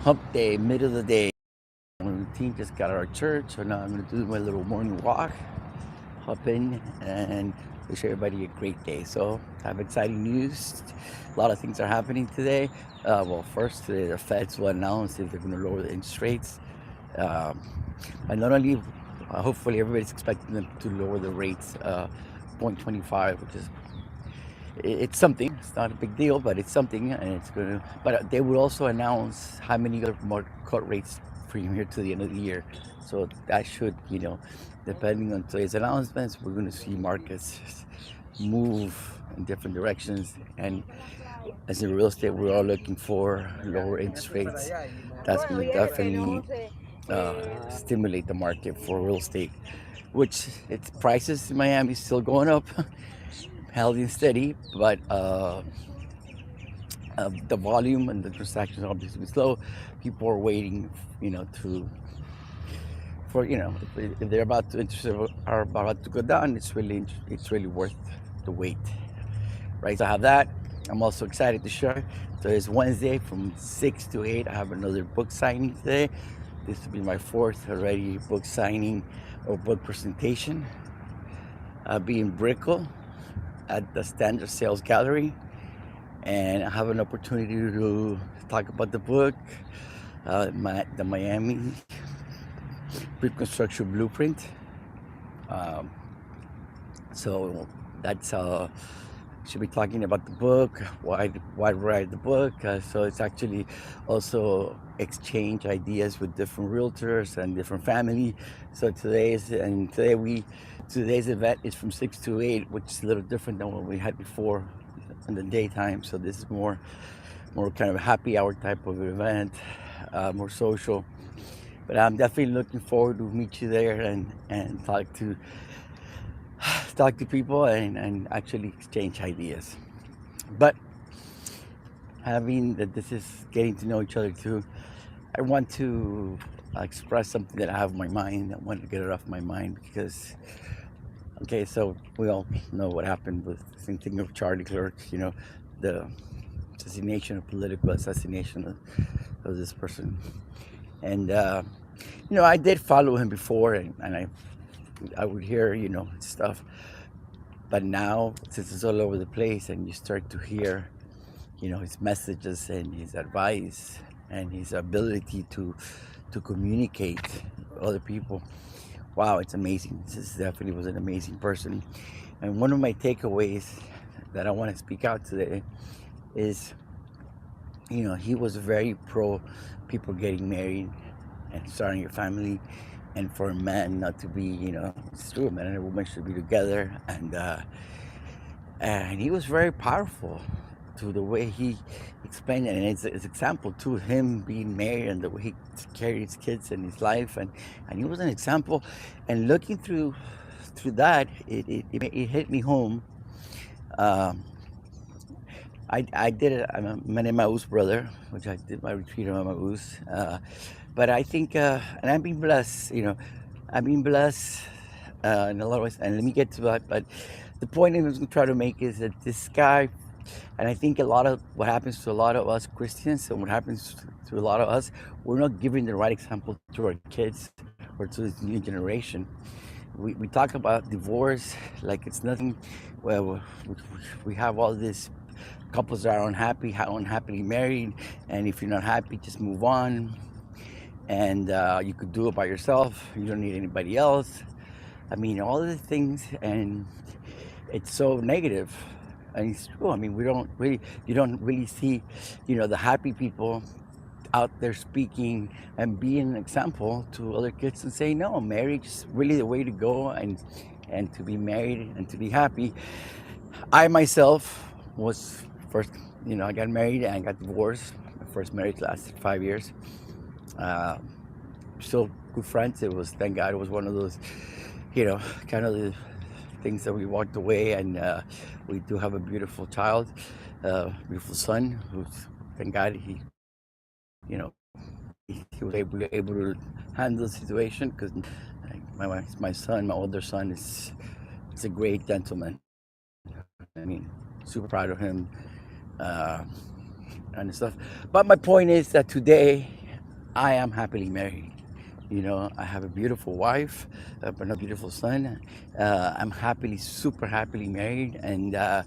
Hump day, middle of the day. My routine just got out of church, so now I'm gonna do my little morning walk, hop in, and wish everybody a great day. So, I have exciting news. A lot of things are happening today. Well, first, today the Feds will announce if they're gonna lower the interest rates. Um, and not only, hopefully, everybody's expecting them to lower the rates 0.25, which is it's something. It's not a big deal, but it's something, and it's going to. But they will also announce how many other more cut rates from here to the end of the year. So that should, depending on today's announcements, we're going to see markets move in different directions. And as in real estate, we're all looking for lower interest rates. That's going to definitely stimulate the market for real estate, which its prices in Miami still going up, healthy and steady, but the volume and the transactions obviously slow. People are waiting, to for if they're about to interest are about to go down, it's really worth the wait, right? So I have that. I'm also excited to share. So it's Wednesday from 6 to 8. I have another book signing today. This will be my fourth already book signing or book presentation. I'll be in Brickell at the Standard Sales Gallery, and I have an opportunity to talk about the book, the Miami Pre-Construction Blueprint. Um, so that's should be talking about the book, why write the book. So it's actually also exchange ideas with different realtors and different family. So today's event is from 6 to 8, which is a little different than what we had before in the daytime. So this is more kind of a happy hour type of event, more social. But I'm definitely looking forward to meet you there and talk to people and actually exchange ideas. But having that this is getting to know each other too, I want to express something that I have in my mind. I want to get it off my mind because, okay, so we all know what happened with the same thing of Charlie Clerk, the political assassination of this person. And, I did follow him before, and I would hear, stuff. But now, since it's all over the place, and you start to hear, his messages and his advice and his ability to communicate with other people, wow, it's amazing. This definitely was an amazing person. And one of my takeaways that I want to speak out today is, he was very pro people getting married and starting a family, and for a man not to be, it's true, a man and a woman should be together, and he was very powerful to the way he explained it, and it's example to him being married and the way he carried his kids and his life, and he was an example. And looking through that, it hit me home. Um, I did it. I'm a Emmaus brother, which I did my retreat on Emmaus. But I think, and I've been blessed, I've been blessed in a lot of ways. And let me get to that. But the point I was going to try to make is that this guy, and I think a lot of what happens to a lot of us Christians and what happens to a lot of us, we're not giving the right example to our kids or to this new generation. We talk about divorce like it's nothing. Well, we have all this couples that are unhappily married, and if you're not happy, just move on. And you could do it by yourself. You don't need anybody else. I mean, all of the things, and it's so negative. And it's true. I mean, you don't really see, the happy people out there speaking and being an example to other kids and saying, no, marriage is really the way to go, and to be married and to be happy. I myself was first, I got married and got divorced. My first marriage lasted 5 years. Uh, Still good friends. Thank God, it was one of those, kind of the things that we walked away, and we do have a beautiful child, beautiful son, who's, thank God, he was able to handle the situation, because my older son is a great gentleman. I mean, super proud of him, uh, and stuff. But my point is that today, I am happily married. I have a beautiful wife, another beautiful son. I'm happily, super happily married, and I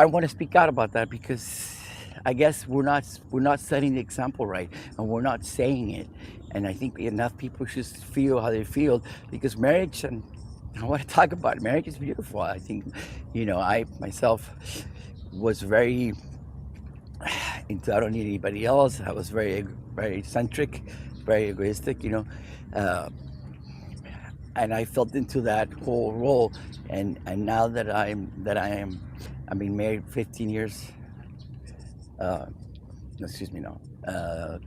want to speak out about that because I guess we're not setting the example right, and we're not saying it. And I think enough people should feel how they feel because marriage, and I want to talk about it. Marriage is beautiful. I think, I myself was very into I don't need anybody else. I was very eccentric, very egoistic, uh, and I felt into that whole role. And now I've been married 15 years. Uh, Excuse me, no,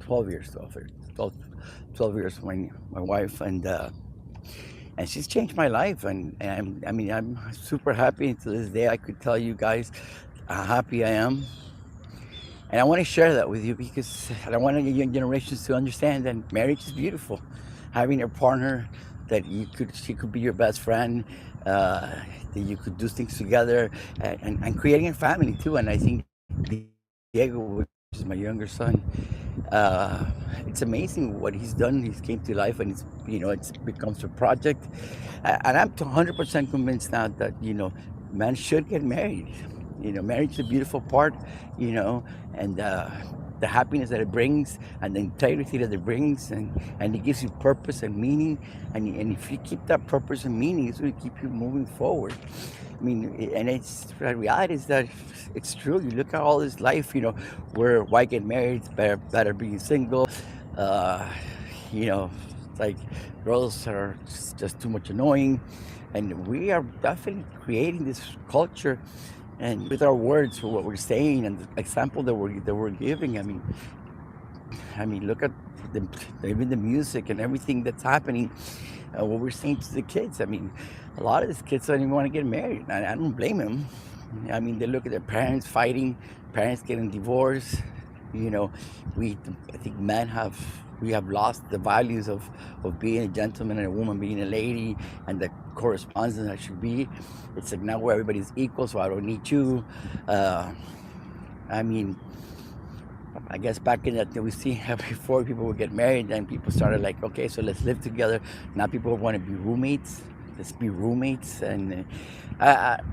12 years, 12, 12 years with my wife, and she's changed my life, and I'm super happy. And to this day, I could tell you guys how happy I am. And I want to share that with you because I want the young generations to understand that marriage is beautiful. Having a partner she could be your best friend, that you could do things together, and creating a family too. And I think Diego, which is my younger son, it's amazing what he's done. He's came to life, and it's becomes a project. And I'm 100% convinced now that man should get married. Marriage is a beautiful part. And the happiness that it brings, and the integrity that it brings, and it gives you purpose and meaning. And if you keep that purpose and meaning, it's going to keep you moving forward. And it's the reality is that it's true. You look at all this life, where why get married? It's better being single. Uh, it's like girls are just too much annoying, and we are definitely creating this culture, and with our words, for what we're saying, and the example that we're giving. Look at the even the music and everything that's happening. What we're saying to the kids. A lot of these kids don't even want to get married, and I don't blame them. They look at their parents fighting, parents getting divorced. You know, I think we have lost the values of being a gentleman and a woman being a lady, and the correspondence that should be. It's like now where everybody's equal, so I don't need you. Uh, I mean, I guess back in that we see before people would get married, and people started like, okay, so let's live together. Now people want to be roommates. Let's be roommates, and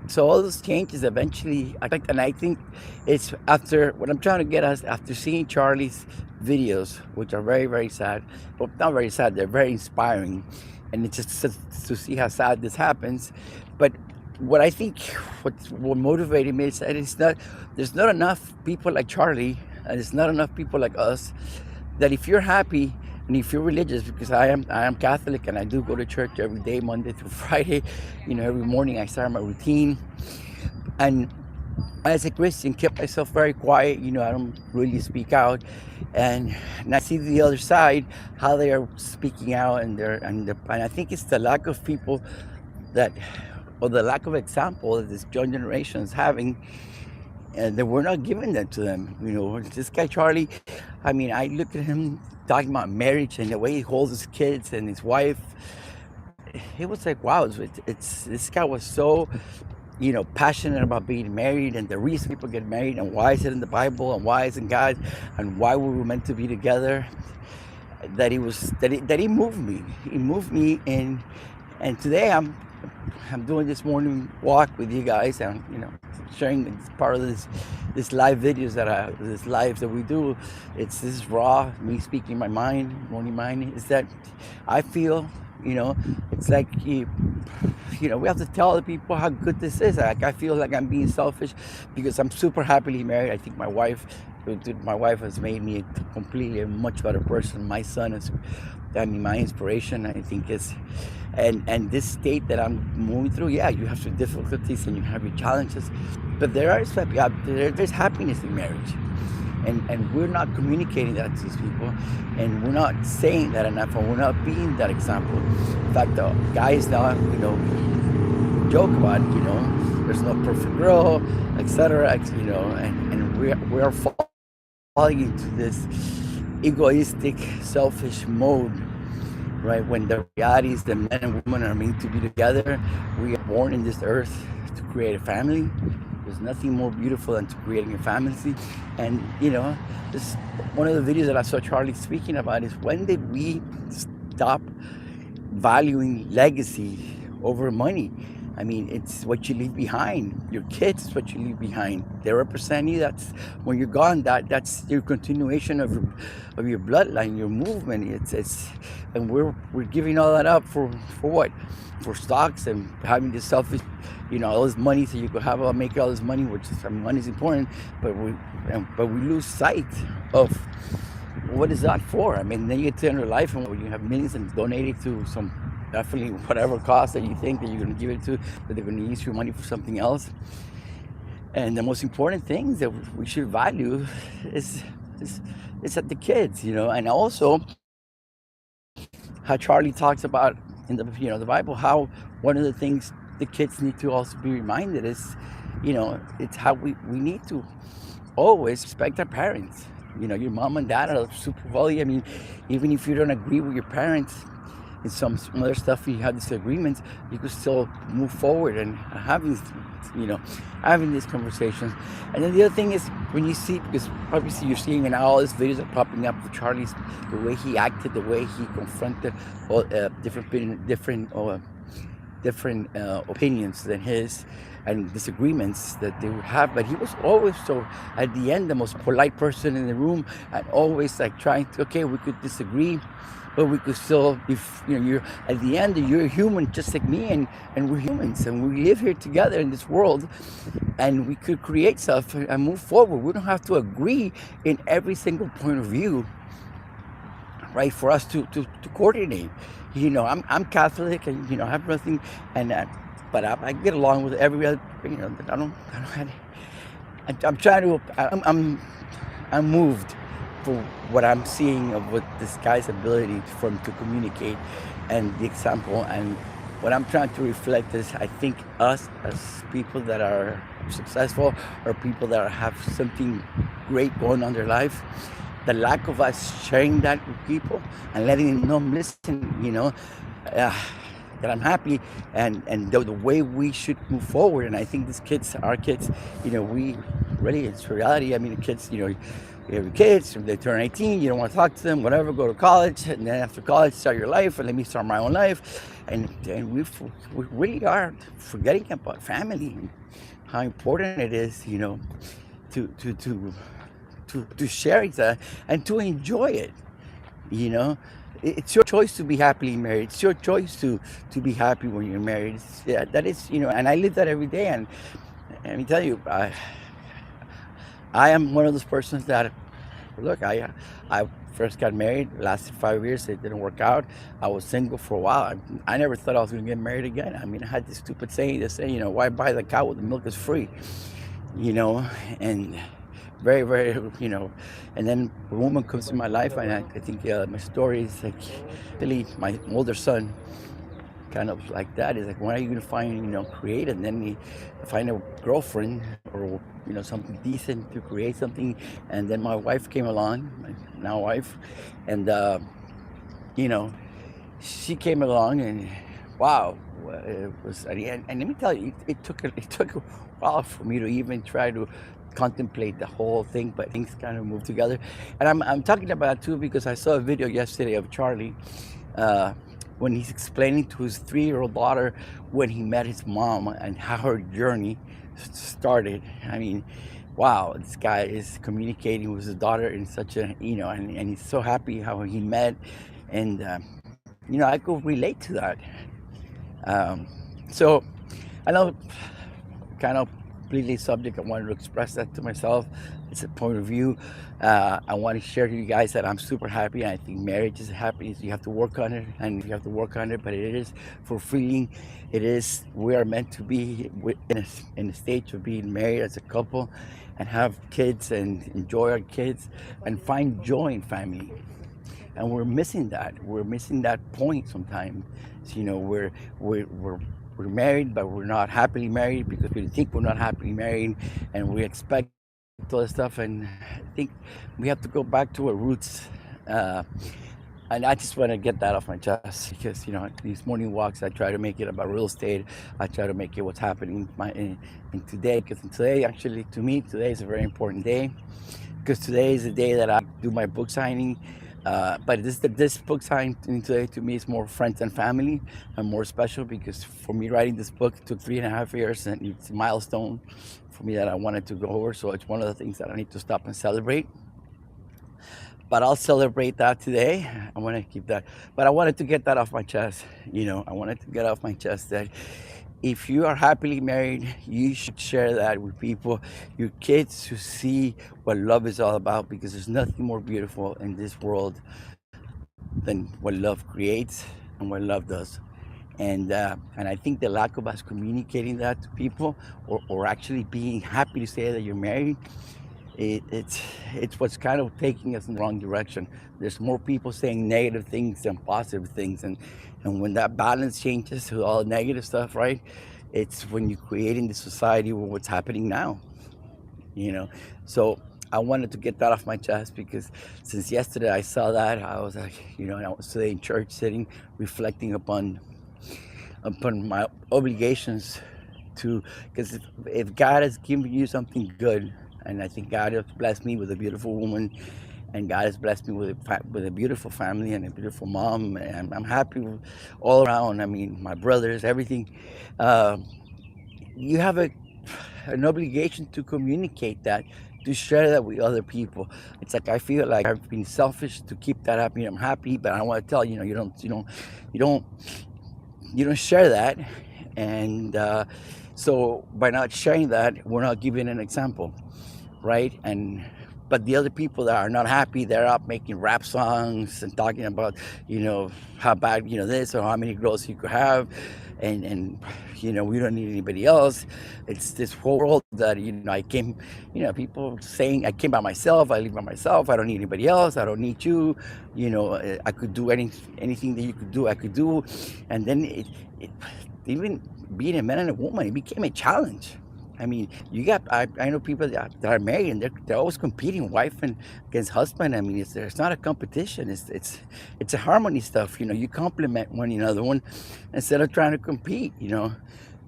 so all those changes eventually. And I think it's after what I'm trying to get us after seeing Charlie's videos, which are very very sad, but not very sad. They're very inspiring, and it's just to see how sad this happens. But what I think what motivated me is that there's not enough people like Charlie, and there's not enough people like us, that if you're happy and if you're religious, because I am Catholic, and I do go to church every day, Monday through Friday. Every morning I start my routine, and as a Christian, kept myself very quiet. I don't really speak out, and I see the other side how they are speaking out, and I think it's the lack of people that, or the lack of example that this young generation is having, and that we're not giving that to them. This guy Charlie, I look at him talking about marriage and the way he holds his kids and his wife. It was like, wow, it's this guy was so passionate about being married, and the reason people get married, and why is it in the Bible, and why isn't God, and why were we meant to be together. That he moved me. He moved me, and today I'm doing this morning walk with you guys, and sharing part of this live videos this lives that we do. This is raw, me speaking my mind, morning mind. Is that I feel, it's like we have to tell other people how good this is. I feel like I'm being selfish because I'm super happily married. I think my wife has made me completely a much better person. My son is, my inspiration, I think, is, and this state that I'm moving through. Yeah, you have some difficulties and you have your challenges, but there's happiness in marriage, and we're not communicating that to these people, and we're not saying that enough, and we're not being that example. In fact, the guys now, joke about, there's no perfect girl, etc. And we are falling into this egoistic, selfish mode, right? When the reality is that men and women are meant to be together. We are born in this earth to create a family. There's nothing more beautiful than to creating a family. And this one of the videos that I saw Charlie speaking about is, when did we stop valuing legacy over money? I mean, it's what you leave behind. Your kids is what you leave behind. They represent you. That's when you're gone. That's your continuation of your bloodline, your movement. It's and we're giving all that up for what? For stocks and having this selfish, all this money so you could make all this money, which is, I mean, money is important, but we lose sight of what is that for? I mean, then you get to end your life and you have millions and donate it to some, definitely whatever cause that you think that you're going to give it to, that they're going to use your money for something else. And the most important things that we should value is at the kids, and also how Charlie talks about in the Bible, how one of the things the kids need to also be reminded is, it's how we need to always respect our parents. Your mom and dad are super wealthy. I mean, even if you don't agree with your parents in some other stuff, you have disagreements, you could still move forward and having these conversations. And then the other thing is, when you see, because obviously you're seeing now all these videos are popping up with Charlie's, the way he acted, the way he confronted all different opinions than his, and disagreements that they would have, but he was always, so at the end, the most polite person in the room, and always like trying to, okay, we could disagree, but we could still be, you're at the end, you're a human just like me, and we're humans, and we live here together in this world, and we could create stuff and move forward. We don't have to agree in every single point of view, right, for us to coordinate. I'm Catholic, and I have nothing, and but I get along with every other. I'm trying to. I'm moved for what I'm seeing of what this guy's ability to communicate, and the example, and what I'm trying to reflect is, I think us as people that are successful, or people that have something great going on in their life, the lack of us sharing that with people and letting them know, listen, that I'm happy, and the way we should move forward. And I think our kids, we really, it's reality. I mean, the kids, you have your kids, they turn 18, you don't want to talk to them, whatever, go to college, and then after college, start your life, and let me start my own life. And we really are forgetting about family and how important it is, to share it and to enjoy it. It's your choice to be happily married. It's your choice to be happy when you're married. That is, and I live that every day. And let me tell you, I am one of those persons that, look, I first got married, lasted 5 years, it didn't work out. I was single for a while. I never thought I was going to get married again. I mean, I had this stupid saying that say, why buy the cow when the milk is free? And very, very, and then a woman comes in my life, and I think my story is like, really, my older son, kind of like that. Is like, when are you going to find, create, and then find a girlfriend, or, something decent to create something. And then my wife came along, my now wife, and, she came along, and wow, it was, and let me tell you, it took a while for me to even try to contemplate the whole thing, but things kind of move together. And I'm talking about it too because I saw a video yesterday of Charlie when he's explaining to his 3-year-old daughter when he met his mom and how her journey started. I mean, wow, this guy is communicating with his daughter in such a, and he's so happy how he met, and I could relate to that. So I know, kind of completely subject. I wanted to express that to myself. It's a point of view. I want to share to you guys that I'm super happy. I think marriage is happiness. You have to work on it, and you have to work on it, but it is fulfilling. We are meant to be in a stage of being married as a couple, and have kids, and enjoy our kids, and find joy in family. And we're missing that. We're missing that point sometimes. So, we're married, but we're not happily married because we think we're not happily married, and we expect all this stuff. And I think we have to go back to our roots. And I just want to get that off my chest because these morning walks I try to make it about real estate. I try to make it what's happening in today, because today, actually, to me, today is a very important day, because today is the day that I do my book signing. But this book signing today to me is more friends and family, and more special because for me writing this book took 3.5 years, and it's a milestone for me that I wanted to go over. So it's one of the things that I need to stop and celebrate. But I'll celebrate that today. I want to keep that, but I wanted to get that off my chest. I wanted to get off my chest that if you are happily married, you should share that with people, your kids, to see what love is all about, because there's nothing more beautiful in this world than what love creates and what love does. And I think the lack of us communicating that to people, or actually being happy to say that you're married, it's what's kind of taking us in the wrong direction. There's more people saying negative things than positive things, and when that balance changes to all the negative stuff, right? It's when you're creating the society with what's happening now, you know. So I wanted to get that off my chest because since yesterday I saw that, I was like, and I was today in church sitting, reflecting upon my obligations to, because if God has given you something good, and I think God has blessed me with a beautiful woman, and God has blessed me with a beautiful family and a beautiful mom, and I'm happy all around. I mean, my brothers, everything. Uh, you have an obligation to communicate that, to share that with other people. It's like I feel like I've been selfish to keep that happy. I'm happy, but I want to tell you don't you don't share that, and so by not sharing that, we're not giving an example, right? And but the other people that are not happy, they're up making rap songs and talking about, how bad, this, or how many girls you could have, and we don't need anybody else. It's this whole world that I came, people saying I came by myself, I live by myself, I don't need anybody else, I don't need you, I could do anything that you could do, I could do. And then it even being a man and a woman, it became a challenge. I mean, I know people that are married, and they're always competing, wife and against husband. I mean, it's not a competition. It's a harmony stuff. You complement one another, instead of trying to compete.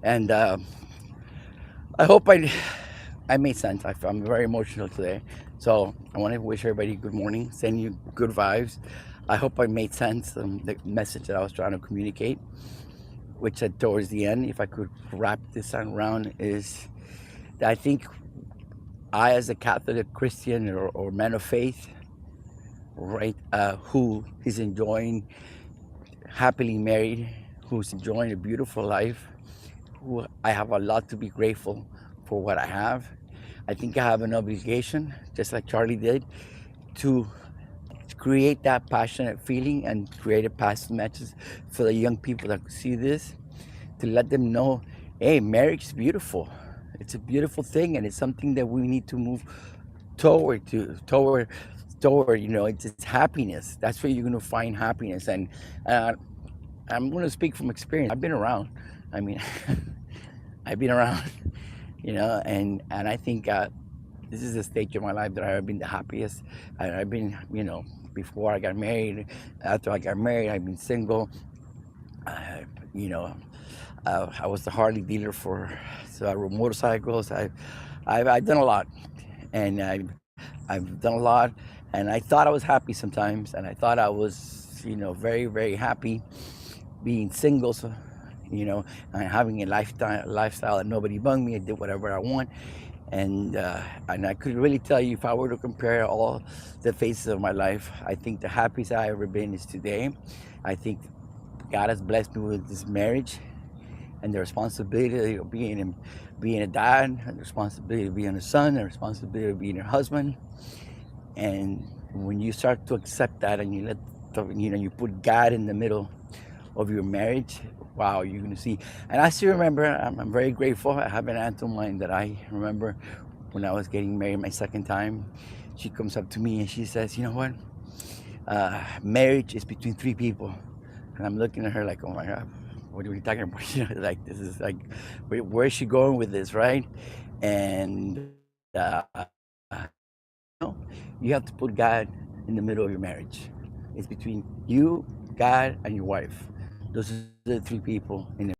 And I hope I made sense. I'm very emotional today, so I want to wish everybody good morning, send you good vibes. I hope I made sense. The message that I was trying to communicate, which towards the end, if I could wrap this around, is I think I, as a Catholic Christian, or man of faith, right, who is enjoying happily married, who's enjoying a beautiful life, who I have a lot to be grateful for what I have. I think I have an obligation, just like Charlie did, to create that passionate feeling and create a passionate message for the young people that see this, to let them know, hey, marriage is beautiful. It's a beautiful thing, and it's something that we need to move toward. It's happiness. That's where you're going to find happiness. And uh, I'm going to speak from experience. I've been around. I mean, I've been around. And I think this is a stage of my life that I've been the happiest. I've been, before I got married, after I got married, I've been single. Uh, you know, I was the Harley dealer so I rode motorcycles. I've done a lot, and I've done a lot, and I thought I was happy sometimes, and I thought I was, very, very happy being single. So, and having a lifestyle that nobody bugged me. I did whatever I want, and I could really tell you, if I were to compare all the phases of my life, I think the happiest I ever been is today. I think God has blessed me with this marriage, and the responsibility of being a dad, and the responsibility of being a son, the responsibility of being a husband. And when you start to accept that, and you put God in the middle of your marriage, wow, you're gonna see. And I still remember, I'm very grateful. I have an aunt of mine that I remember when I was getting married my second time. She comes up to me and she says, "You know what? Marriage is between three people." And I'm looking at her like, "Oh my God, what are we talking about?" Like, this is like, where is she going with this, right? And you have to put God in the middle of your marriage. It's between you, God, and your wife. Those are the three people in it.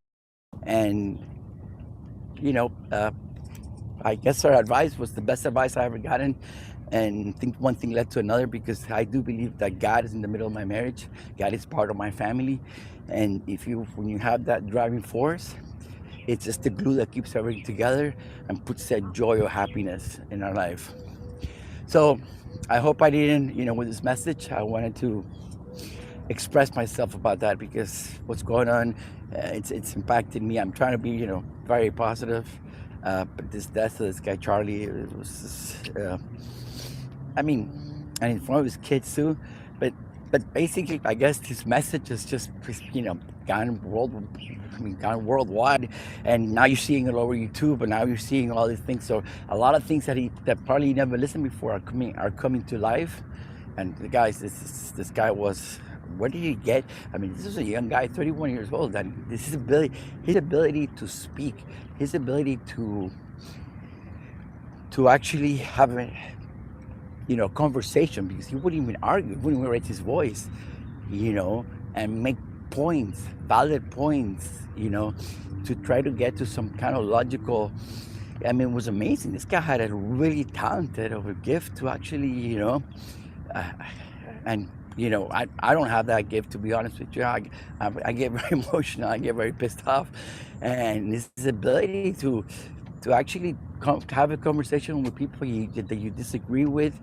And you know, I guess our advice was the best advice I ever gotten. And I think one thing led to another because I do believe that God is in the middle of my marriage. God is part of my family. And when you have that driving force, it's just the glue that keeps everything together and puts that joy or happiness in our life. So I hope I didn't, with this message, I wanted to express myself about that because what's going on, it's impacted me. I'm trying to be, very positive. But this death of this guy Charlie, it was just, I mean, and in front of his kids too. But but basically, I guess his message is just gone gone worldwide, and now you're seeing it over YouTube, and now you're seeing all these things. So a lot of things that probably never listened before are coming to life. And the guys, this guy was. Where did he get? I mean, this is a young guy, 31 years old, and his ability to speak, his ability to actually have a conversation, because he wouldn't even argue, he wouldn't even raise his voice, and make points, valid points, to try to get to some kind of logical. I mean, it was amazing. This guy had a really talented of a gift to actually, uh, and I don't have that gift, to be honest with you. I get very emotional. I get very pissed off, and this ability to actually have a conversation with people that you disagree with,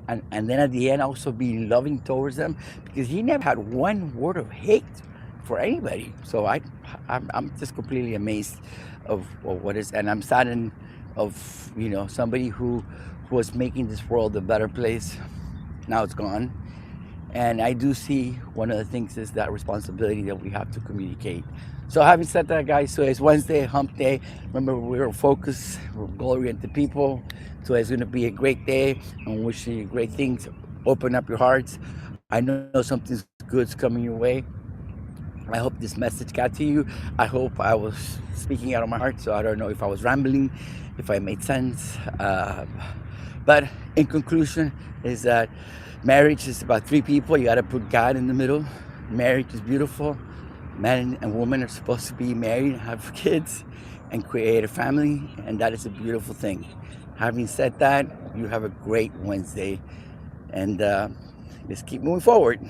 and then at the end also be loving towards them, because he never had one word of hate for anybody. So I'm just completely amazed of what is, and I'm saddened of somebody who was making this world a better place. Now it's gone. And I do see one of the things is that responsibility that we have to communicate. So having said that, guys, so it's Wednesday, hump day. Remember, we're focused, we're goal-oriented people. So it's going to be a great day. I'm wishing you great things. Open up your hearts. I know something good's coming your way. I hope this message got to you. I hope I was speaking out of my heart. So I don't know if I was rambling, if I made sense. But in conclusion, is that marriage is about three people. You got to put God in the middle. Marriage is beautiful. Man and woman are supposed to be married, have kids, and create a family, and that is a beautiful thing. Having said that, you have a great Wednesday, and let's keep moving forward.